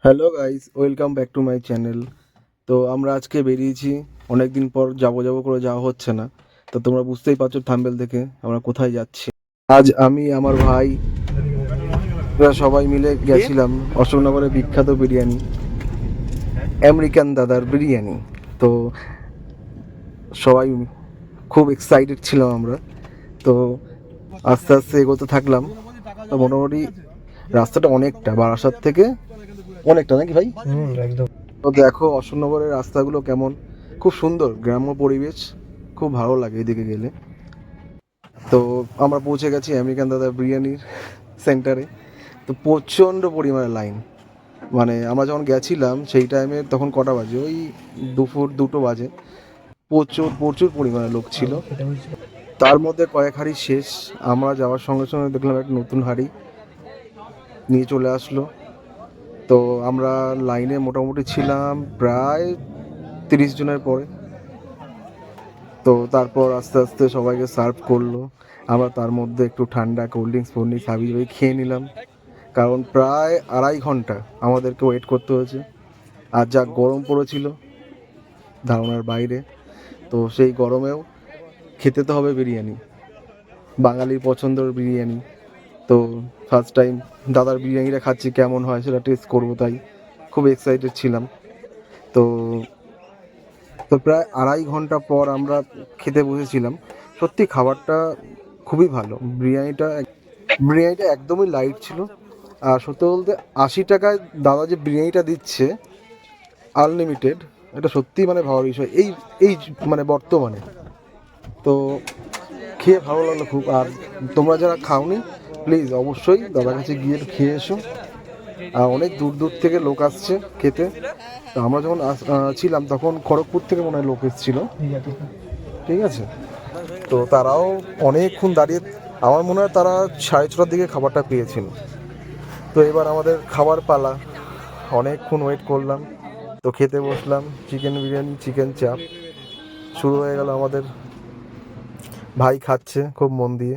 Hello guys, welcome back to my channel. তো আমরা আজকে বেরিয়েছি, অনেক দিন পর যাবো করে যাওয়া হচ্ছে না। তো তোমরা বুঝতেই পারছো থাম্বেল দেখে আমরা কোথায় যাচ্ছি। আজ আমি, আমার ভাই, এরা সবাই মিলে গেছিলাম অশোকনগরের বিখ্যাত বিরিয়ানি, আমেরিকান দাদার বিরিয়ানি। তো সবাই খুব এক্সাইটেড ছিলাম আমরা। তো আস্তে আস্তে এগোতে থাকলাম। তো মোটামুটি রাস্তাটা অনেকটা বারাসাত থেকে, অনেকটা নাকি ভাই? একদম। তো দেখো অশোকনগরের রাস্তাগুলো কেমন, খুব সুন্দর গ্রাম্য পরিবেশ, খুব ভালো লাগে এদিকে গেলে। তো আমরা পৌঁছে গেছি আমেরিকান দাদা বিরিয়ানির সেন্টারে। তো প্রচণ্ড পরিমাণে লাইন, মানে আমরা যখন গেছিলাম সেই টাইমে তখন কটা বাজে, ওই দুপুর 2টো বাজে। প্রচুর প্রচুর পরিমাণে লোক ছিল। তার মধ্যে কয়েক হাঁড়ি শেষ, আমরা যাওয়ার সঙ্গে সঙ্গে দেখলাম একটা নতুন হাঁড়ি নিয়ে চলে আসলো। তো আমরা লাইনে মোটামুটি ছিলাম প্রায় 30 জনের পরে। তো তারপর আস্তে আস্তে সবাইকে সার্ভ করলো। আমরা তার মধ্যে একটু ঠান্ডা কোল্ড ড্রিঙ্কস হাবি খেয়ে নিলাম, কারণ প্রায় 2.5 ঘন্টা আমাদেরকে ওয়েট করতে হয়েছে। আর যা গরম পড়েছিল ধারণার বাইরে। তো সেই গরমেও খেতে তো হবে বিরিয়ানি, বাঙালির পছন্দের বিরিয়ানি। তো ফার্স্ট টাইম দাদার বিরিয়ানিটা খাচ্ছি, কেমন হয় সেটা টেস্ট করবো, তাই খুব এক্সাইটেড ছিলাম। তো তো প্রায় 2.5 ঘন্টা পর আমরা খেতে বসেছিলাম। সত্যি খাবারটা খুবই ভালো। বিরিয়ানিটা একদমই লাইট ছিল। আর সত্যি বলতে 80 টাকায় দাদা যে বিরিয়ানিটা দিচ্ছে আনলিমিটেড, এটা সত্যিই মানে ভাবার বিষয় এই এই মানে বর্তমানে। তো খেয়ে ভালো লাগলো খুব। আর তোমরা যারা খাওনি, প্লিজ অবশ্যই দাদার কাছে গিয়ে খেয়ে এসো। আর অনেক দূর দূর থেকে লোক আসছে খেতে। তো আমরা যখন ছিলাম তখন খড়গপুর থেকে মনে হয় লোক এসেছিল, ঠিক আছে। তো তারাও অনেকক্ষণ দাঁড়িয়ে, আমার মনে হয় তারা 6:30টার দিকে খাবারটা পেয়েছিল। তো এবার আমাদের খাবার পালা, অনেকক্ষণ ওয়েট করলাম। তো খেতে বসলাম, চিকেন বিরিয়ানি, চিকেন চাপ শুরু হয়ে গেল আমাদের। ভাই খাচ্ছে খুব মন দিয়ে।